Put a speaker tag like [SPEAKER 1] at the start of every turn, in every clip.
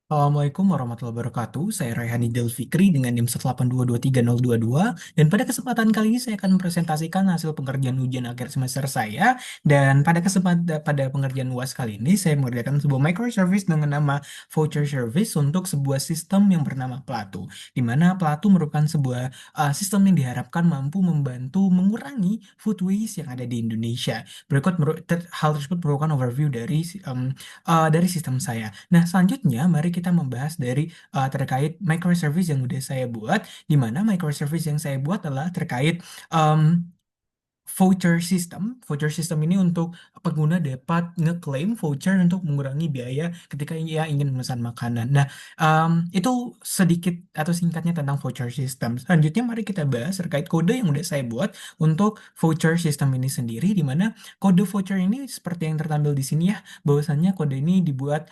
[SPEAKER 1] Assalamualaikum warahmatullahi wabarakatuh. Saya Raihani Del Fikri dengan NIM 1822322 dan pada kesempatan kali ini saya akan mempresentasikan hasil pengerjaan ujian akhir semester saya dan pada pengerjaan UAS kali ini saya mengerjakan sebuah microservice dengan nama voucher service untuk sebuah sistem yang bernama Plato, di mana Plato merupakan sebuah sistem yang diharapkan mampu membantu mengurangi food waste yang ada di Indonesia. Hal tersebut merupakan overview dari sistem saya. Nah, selanjutnya mari kita membahas terkait microservice yang udah saya buat, di mana microservice yang saya buat adalah terkait em, voucher system. Voucher system ini untuk pengguna dapat ngeklaim voucher untuk mengurangi biaya ketika ia ingin memesan makanan. Nah, itu sedikit atau singkatnya tentang voucher system. Selanjutnya mari kita bahas terkait kode yang udah saya buat untuk voucher system ini sendiri, di mana kode voucher ini seperti yang tertampil di sini ya, bahwasannya kode ini dibuat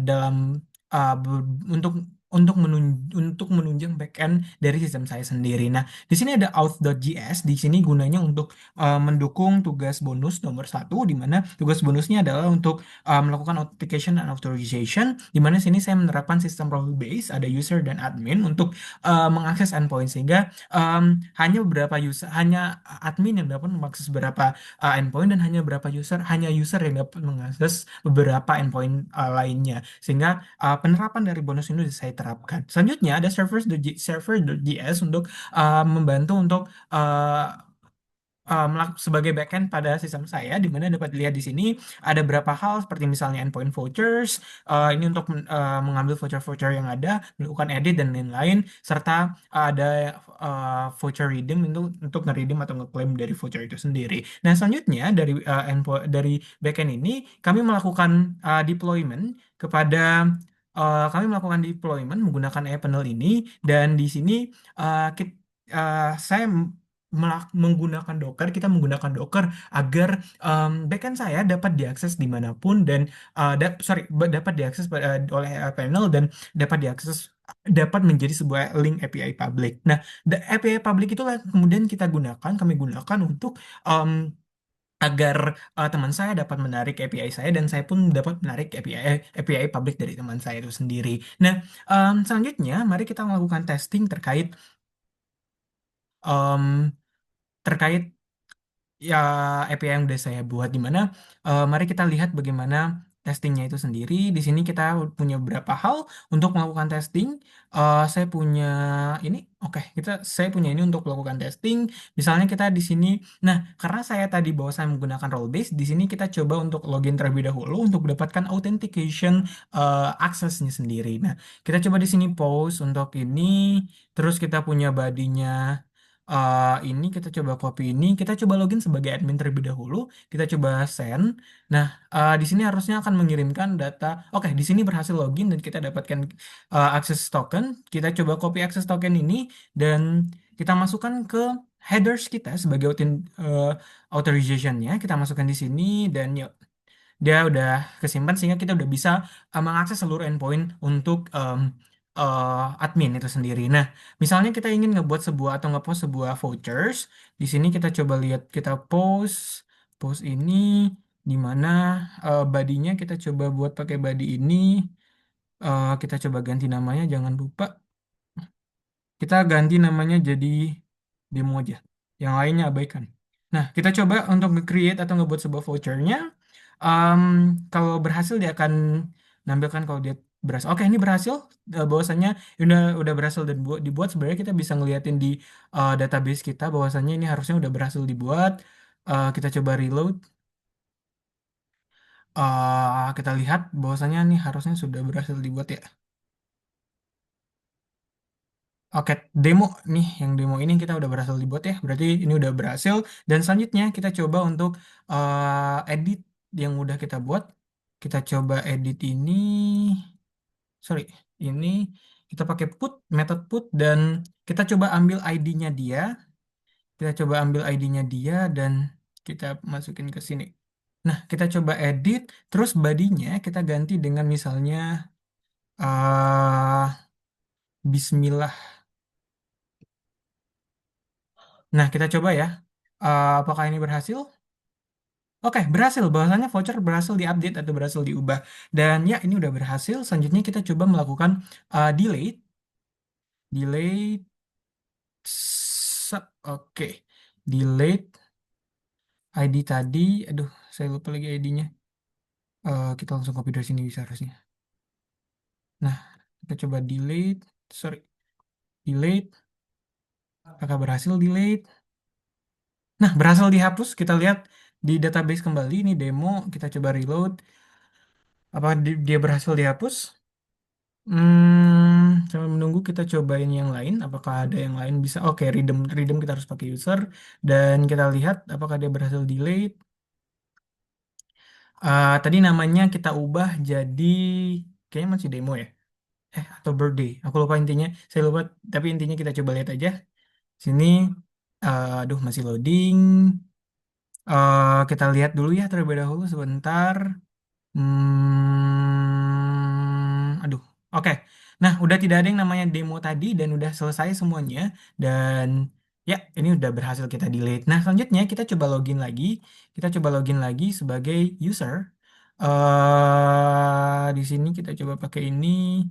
[SPEAKER 1] dalam uh, be- untuk untuk menunjang backend dari sistem saya sendiri. Nah, di sini ada auth.js. Di sini gunanya untuk mendukung tugas bonus nomor satu, di mana tugas bonusnya adalah untuk melakukan authentication dan authorization, di mana sini saya menerapkan sistem role based, ada user dan admin untuk mengakses endpoint, sehingga hanya admin yang dapat mengakses beberapa endpoint dan hanya user yang dapat mengakses beberapa endpoint lainnya, sehingga penerapan dari bonus ini saya terapkan. Selanjutnya ada server.js untuk membantu untuk sebagai backend pada sistem saya, di mana dapat dilihat di sini ada beberapa hal seperti misalnya endpoint vouchers, ini untuk mengambil voucher-voucher yang ada, melakukan edit dan lain-lain, serta ada voucher redeem untuk nge-redeem atau nge-claim dari voucher itu sendiri. Nah, selanjutnya dari backend ini kami melakukan deployment kepada kami melakukan deployment menggunakan panel ini, dan di sini saya menggunakan Docker, kita menggunakan Docker agar backend saya dapat diakses dimanapun dan dapat diakses oleh panel dan dapat diakses dapat menjadi sebuah link API public. Nah, API public itulah kemudian kami gunakan untuk em, agar teman saya dapat menarik API saya dan saya pun dapat menarik API public dari teman saya itu sendiri. Nah, selanjutnya mari kita melakukan testing em, terkait ya API yang udah saya buat, di mana mari kita lihat bagaimana testingnya itu sendiri. Di sini kita punya beberapa hal untuk melakukan testing. Saya punya ini, oke, saya punya ini untuk melakukan testing. Misalnya kita di sini, nah karena saya tadi bahwa saya menggunakan role base, di sini kita coba untuk login terlebih dahulu untuk mendapatkan authentication aksesnya sendiri. Nah, kita coba di sini post untuk ini, terus kita punya badinya. Ini kita coba copy ini, kita coba login sebagai admin terlebih dahulu, kita coba send. Nah, di sini harusnya akan mengirimkan data. Oke, di sini berhasil login dan kita dapatkan akses token. Kita coba copy akses token ini dan kita masukkan ke headers kita sebagai authorizationnya. Kita masukkan di sini dan yuk, dia udah kesimpan sehingga kita udah bisa mengakses seluruh endpoint untuk admin itu sendiri. Nah, misalnya kita ingin ngebuat sebuah atau ngepost sebuah vouchers, di sini kita coba lihat, kita post ini di mana badinya kita coba buat pakai body ini. Kita coba ganti namanya, jangan lupa kita ganti namanya jadi demo aja. Yang lainnya abaikan. Nah, kita coba untuk nge-create atau ngebuat sebuah vouchernya. Em, Kalau berhasil dia akan nampilkan kalau dia berhasil. Oke, ini berhasil. Bahwasannya udah berhasil dan dibuat. Sebenarnya kita bisa ngeliatin di database kita bahwasannya ini harusnya udah berhasil dibuat. Kita coba reload. Kita lihat bahwasannya ini harusnya sudah berhasil dibuat ya. Oke, demo nih, yang demo ini kita udah berhasil dibuat ya. Berarti ini udah berhasil. Dan selanjutnya kita coba untuk edit yang udah kita buat. Kita coba edit ini, sorry, ini kita pakai metode put, dan kita coba ambil ID-nya dia. Kita coba ambil ID-nya dia dan kita masukin ke sini. Nah, kita coba edit, terus body-nya kita ganti dengan misalnya Bismillah. Nah, kita coba ya. Apakah ini berhasil? Oke, berhasil. Bahwasannya voucher berhasil diupdate atau berhasil diubah. Dan ya, ini udah berhasil. Selanjutnya kita coba melakukan delete. Delete. Oke. Delete ID tadi. Aduh, saya lupa lagi ID-nya. Kita langsung copy dari sini bisa harusnya. Nah, kita coba delete. Sorry, delete. Apakah berhasil delete? Nah, berhasil dihapus. Kita lihat di database kembali. Ini demo. Kita coba reload. Apa dia berhasil dihapus? Sambil menunggu kita cobain yang lain. Apakah ada yang lain bisa? Oke, redeem, redeem kita harus pakai user. Dan kita lihat apakah dia berhasil delete. Tadi namanya kita ubah jadi kayaknya masih demo ya. Atau birthday. Aku lupa intinya. Saya lupa. Tapi intinya kita coba lihat aja. Sini. Aduh, masih loading. Kita lihat dulu ya terlebih dahulu sebentar. Aduh. Oke. Nah, udah tidak ada yang namanya demo tadi dan udah selesai semuanya. Dan ya, ini udah berhasil kita delete. Nah, selanjutnya kita coba login lagi. Kita coba login lagi sebagai user. Di sini kita coba pakai ini.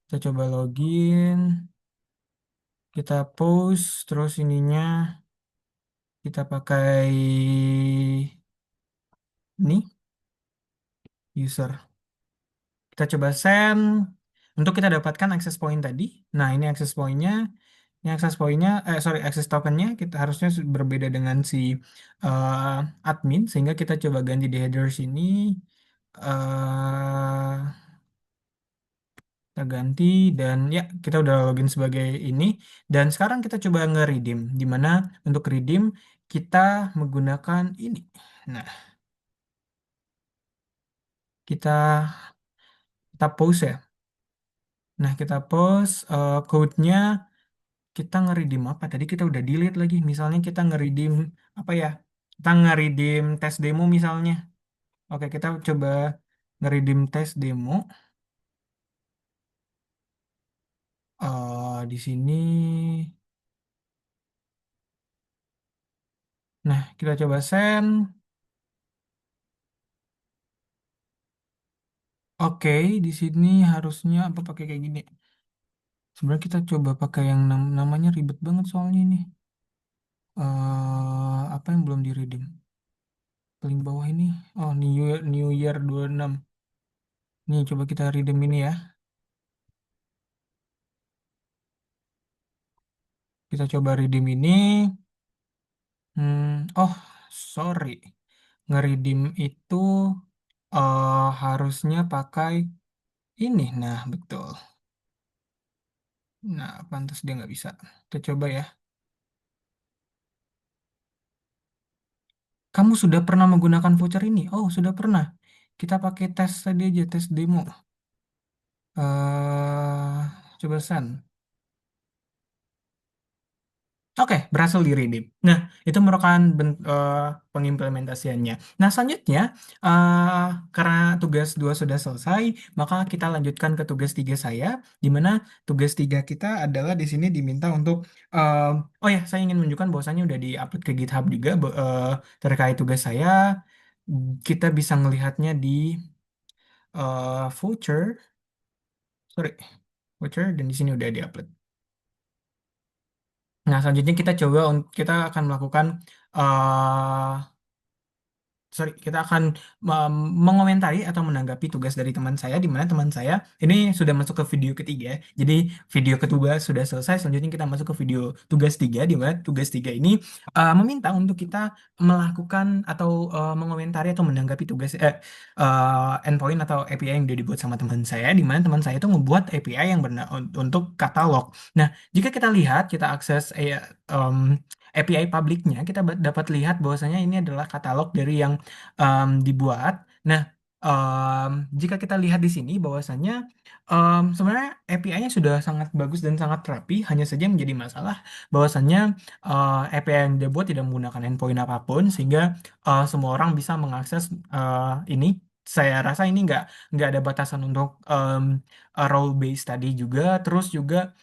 [SPEAKER 1] Kita coba login. Kita post. Terus ininya kita pakai ini user. Kita coba send untuk kita dapatkan access point tadi. Nah, ini access point-nya. Ini access point-nya, sorry, access token-nya kita harusnya berbeda dengan si admin. Sehingga kita coba ganti di header sini. eh kita ganti dan ya kita udah login sebagai ini. Dan sekarang kita coba nge-redeem. Dimana untuk redeem kita menggunakan ini. Nah, kita kita post ya. Nah, kita post code-nya. Kita nge-redeem apa? Tadi kita udah delete lagi. Misalnya kita nge-redeem apa ya? Kita nge-redeem tes demo misalnya. Oke, kita coba nge-redeem tes demo. Di sini. Nah, kita coba send. Oke, di sini harusnya apa pakai kayak gini. Sebenarnya kita coba pakai yang namanya ribet banget soalnya ini. Apa yang belum di-redeem? Paling bawah ini. Oh, New Year 26. Nih, coba kita redeem ini ya. Kita coba redeem ini. Oh, sorry. Ngeredeem itu harusnya pakai ini. Nah, betul. Nah, pantas dia nggak bisa. Kita coba ya. Kamu sudah pernah menggunakan voucher ini? Oh, sudah pernah. Kita pakai tes tadi aja, tes demo. Coba San. Oke, berhasil di-redeem. Nah, itu merupakan pengimplementasiannya. Nah, selanjutnya, eh, karena tugas 2 sudah selesai, maka kita lanjutkan ke tugas 3 saya, di mana tugas 3 kita adalah di sini diminta untuk, eh, oh ya, saya ingin menunjukkan bahwasannya udah di-upload ke GitHub juga, terkait tugas saya. Kita bisa melihatnya di voucher, sorry, voucher, dan di sini udah di-upload. Nah, selanjutnya kita coba, kita akan melakukan sorry, kita akan mengomentari atau menanggapi tugas dari teman saya, di mana teman saya ini sudah masuk ke video ketiga. Jadi video kedua sudah selesai, selanjutnya kita masuk ke video tugas tiga, di mana tugas tiga ini meminta untuk kita melakukan atau mengomentari atau menanggapi tugas endpoint atau API yang sudah dibuat sama teman saya, di mana teman saya itu membuat API yang untuk katalog. Nah, jika kita lihat, kita akses API publiknya, kita dapat lihat bahwasanya ini adalah katalog dari yang dibuat. Nah, jika kita lihat di sini bahwasanya sebenarnya API-nya sudah sangat bagus dan sangat rapi, hanya saja yang menjadi masalah bahwasanya API yang dibuat tidak menggunakan endpoint apapun, sehingga semua orang bisa mengakses ini. Saya rasa ini nggak ada batasan untuk role based tadi juga, terus juga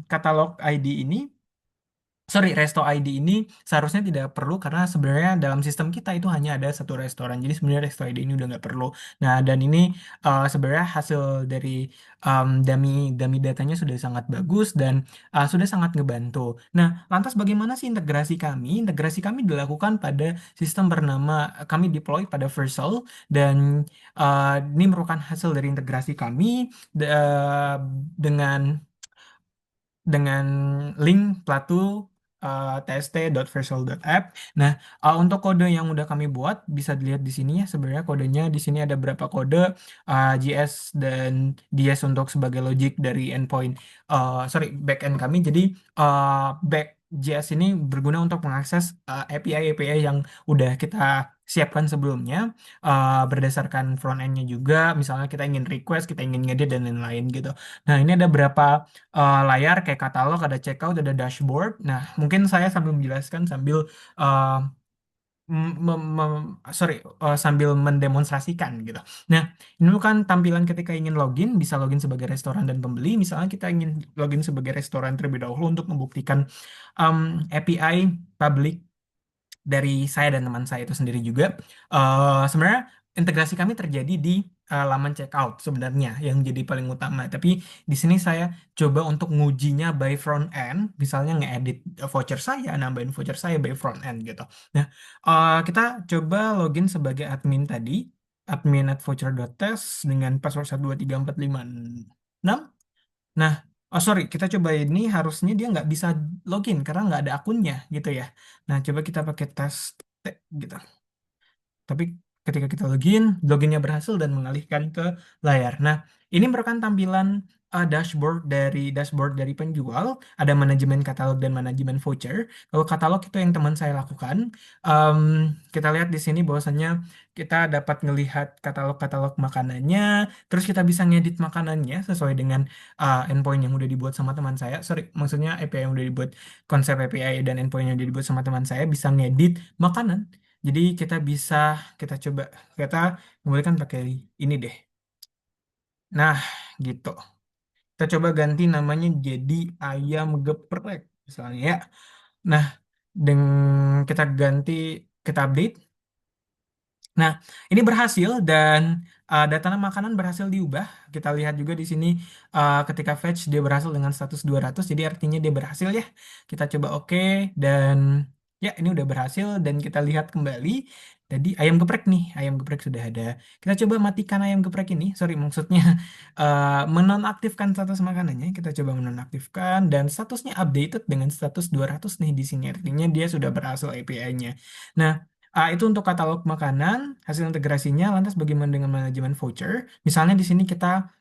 [SPEAKER 1] katalog ID ini Sorry, Resto ID ini seharusnya tidak perlu karena sebenarnya dalam sistem kita itu hanya ada satu restoran. Jadi sebenarnya Resto ID ini udah nggak perlu. Nah, dan ini sebenarnya hasil dari dummy dummy datanya sudah sangat bagus dan sudah sangat ngebantu. Nah, lantas bagaimana sih integrasi kami? Integrasi kami dilakukan pada sistem bernama kami deploy pada Vercel dan ini merupakan hasil dari integrasi kami dengan link platu tst.versal.app. Nah, untuk kode yang udah kami buat bisa dilihat di sini ya. Sebenarnya kodenya di sini ada berapa kode JS dan DS untuk sebagai logic dari endpoint sorry backend kami. Jadi back JS ini berguna untuk mengakses API yang udah kita siapkan sebelumnya berdasarkan front end-nya juga. Misalnya kita ingin request, kita ingin ngedit dan lain-lain gitu. Nah, ini ada berapa layar kayak katalog, ada checkout, ada dashboard. Nah, mungkin saya sambil menjelaskan sambil uh, sorry sambil mendemonstrasikan gitu. Nah, ini bukan tampilan ketika ingin login, bisa login sebagai restoran dan pembeli. Misalnya kita ingin login sebagai restoran terlebih dahulu untuk membuktikan API public dari saya dan teman saya itu sendiri juga. Sebenarnya integrasi kami terjadi di laman checkout sebenarnya yang jadi paling utama. Tapi di sini saya coba untuk ngujinya by front end, misalnya ngeedit voucher saya, nambahin voucher saya by front end gitu. Nah, kita coba login sebagai admin tadi, admin at voucher.test dengan password 123456. Nah, oh sorry, kita coba ini harusnya dia nggak bisa login karena nggak ada akunnya gitu ya. Nah, coba kita pakai tes gitu. Tapi ketika kita login, loginnya berhasil dan mengalihkan ke layar. Nah, ini merupakan tampilan dashboard dari penjual. Ada manajemen katalog dan manajemen voucher. Kalau katalog itu yang teman saya lakukan. Em, kita lihat di sini bahwasannya kita dapat melihat katalog-katalog makanannya. Terus kita bisa ngedit makanannya sesuai dengan endpoint yang udah dibuat sama teman saya. Sorry, maksudnya API yang udah dibuat, konsep API dan endpoint yang udah dibuat sama teman saya bisa ngedit makanan. Jadi kita coba kita kembalikan pakai ini deh. Nah, gitu. Kita coba ganti namanya jadi ayam geprek misalnya ya. Nah, kita ganti, kita update. Nah, ini berhasil dan data makanan berhasil diubah. Kita lihat juga di sini ketika fetch dia berhasil dengan status 200, jadi artinya dia berhasil ya. Kita coba oke dan ya ini udah berhasil dan kita lihat kembali. Jadi ayam geprek nih, ayam geprek sudah ada. Kita coba matikan ayam geprek ini. Sorry, maksudnya menonaktifkan status makanannya. Kita coba menonaktifkan dan statusnya updated dengan status 200 nih di sini. Artinya dia sudah berhasil API-nya. Nah, itu untuk katalog makanan, hasil integrasinya. Lantas bagaimana dengan manajemen voucher? Misalnya di sini kita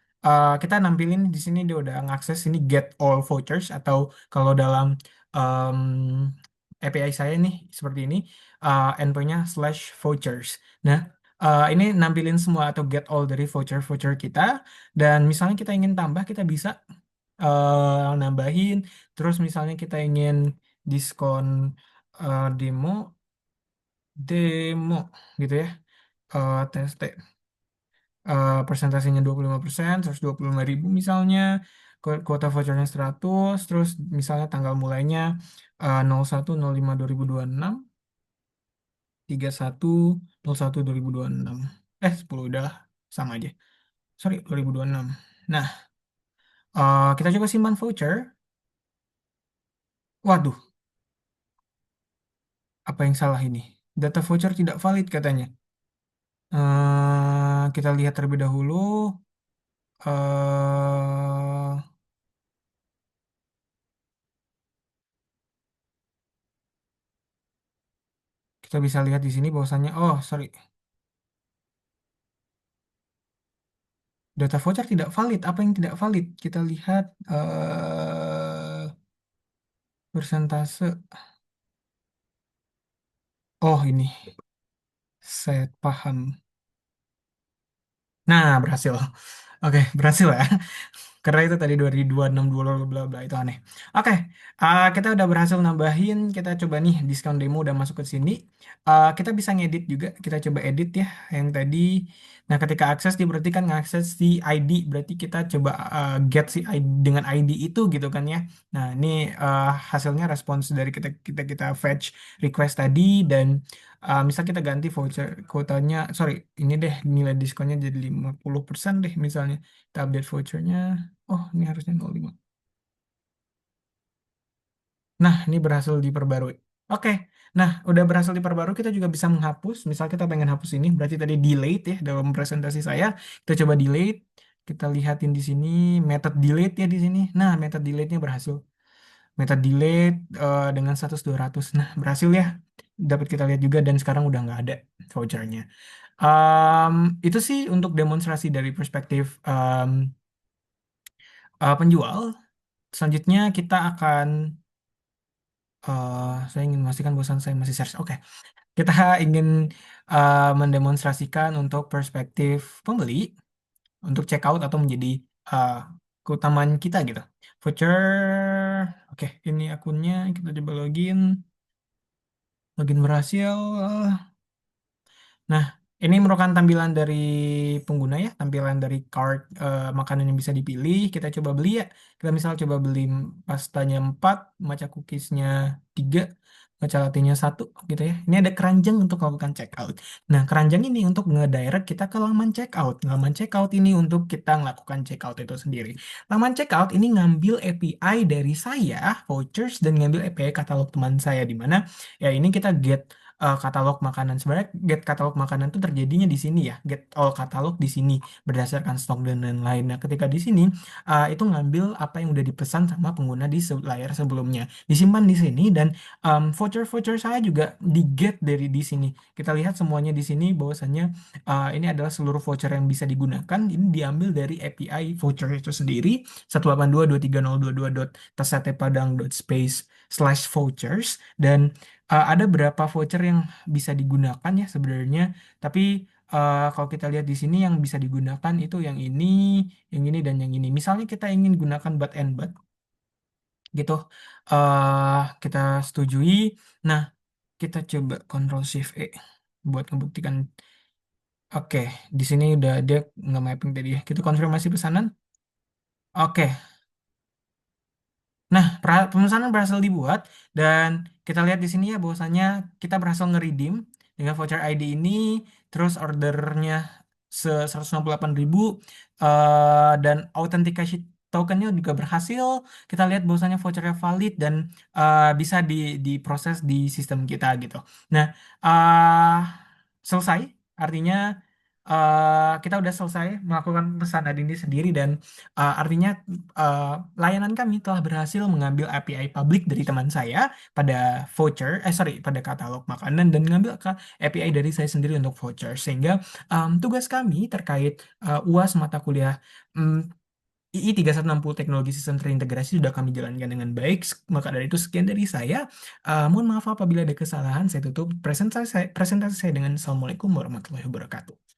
[SPEAKER 1] nampilin di sini dia udah ngakses ini get all vouchers atau kalau dalam um, API saya nih seperti ini endpointnya slash vouchers. Nah, ini nampilin semua atau get all dari voucher-voucher kita. Dan misalnya kita ingin tambah, kita bisa nambahin. Terus misalnya kita ingin diskon demo gitu ya. Tes persentasenya 25%, 125.000 misalnya, kuota vouchernya 100, terus misalnya tanggal mulainya 01.05.2026, 31.01.2026. 10 udahlah, sama aja. Sorry, 2026. Nah, kita coba simpan voucher. Waduh, apa yang salah ini? Data voucher tidak valid katanya. Kita lihat terlebih dahulu. eh kita bisa lihat di sini bahwasannya, oh sorry, data voucher tidak valid. Apa yang tidak valid? Kita lihat persentase. Oh ini, saya paham. Nah, berhasil. Oke, berhasil ya. Karena itu tadi 2026 dua bla bla bla itu aneh. Oke, kita udah berhasil nambahin. Kita coba nih diskon demo udah masuk ke sini. Kita bisa ngedit juga. Kita coba edit ya yang tadi. Nah, ketika akses dia berarti kan ngakses si ID. Berarti kita coba get si ID dengan ID itu gitu kan ya. Nah, ini hasilnya respons dari kita fetch request tadi dan misal kita ganti voucher kuotanya, sorry, ini deh nilai diskonnya jadi 50% deh misalnya. Kita update vouchernya. Oh, ini harusnya 05. Nah, ini berhasil diperbarui. Oke. Nah, udah berhasil diperbarui, kita juga bisa menghapus. Misal kita pengen hapus ini, berarti tadi delete ya dalam presentasi saya. Kita coba delete. Kita lihatin di sini method delete ya di sini. Nah, method delete-nya berhasil. Method delete dengan status 200. Nah, berhasil ya. Dapat kita lihat juga dan sekarang udah nggak ada vouchernya. Em, itu sih untuk demonstrasi dari perspektif penjual. Selanjutnya kita akan saya ingin memastikan bosan saya masih search. Oke, kita ingin mendemonstrasikan untuk perspektif pembeli untuk check out atau menjadi uh, keutamaan kita gitu. Voucher, oke, ini akunnya kita coba login, login berhasil. Nah, ini merupakan tampilan dari pengguna ya, tampilan dari cart makanan yang bisa dipilih. Kita coba beli ya. Kita misal coba beli pastanya 4, matcha cookiesnya 3, matcha latte-nya 1 gitu ya. Ini ada keranjang untuk melakukan check out. Nah, keranjang ini untuk nge-direct kita ke laman check out. Laman check out ini untuk kita melakukan check out itu sendiri. Laman check out ini ngambil API dari saya, vouchers, dan ngambil API katalog teman saya di mana ya ini kita get katalog makanan. Sebenarnya get katalog makanan itu terjadinya di sini ya. Get all katalog di sini berdasarkan stok dan lain-lain. Nah, ketika di sini itu ngambil apa yang udah dipesan sama pengguna di layar sebelumnya. Disimpan di sini dan voucher-voucher saya juga di get dari di sini. Kita lihat semuanya di sini bahwasannya ini adalah seluruh voucher yang bisa digunakan. Ini diambil dari API voucher itu sendiri 182.232.tsatpadang.space/vouchers dan ada berapa voucher yang bisa digunakan ya sebenarnya. Tapi kalau kita lihat di sini yang bisa digunakan itu yang ini dan yang ini. Misalnya kita ingin gunakan butt and butt gitu, kita setujui. Nah, kita coba Ctrl Shift E buat membuktikan. Oke, di sini udah ada nggak mapping tadi ya. Kita konfirmasi pesanan. Oke, nah, pemesanan berhasil dibuat dan kita lihat di sini ya bahwasannya kita berhasil nge-redeem dengan voucher ID ini, terus ordernya 168.000 dan authentication tokennya juga berhasil. Kita lihat bahwasannya vouchernya valid dan bisa diproses di sistem kita gitu. Nah, uh, selesai. Artinya kita udah selesai melakukan pesanan ini sendiri dan artinya eh, layanan kami telah berhasil mengambil API public dari teman saya pada sorry, pada katalog makanan dan mengambil API dari saya sendiri untuk voucher. Sehingga tugas kami terkait UAS mata kuliah II 3160 Teknologi Sistem Terintegrasi sudah kami jalankan dengan baik. Maka dari itu sekian dari saya. Mohon maaf apabila ada kesalahan. Saya tutup presentasi saya dengan Assalamualaikum warahmatullahi wabarakatuh.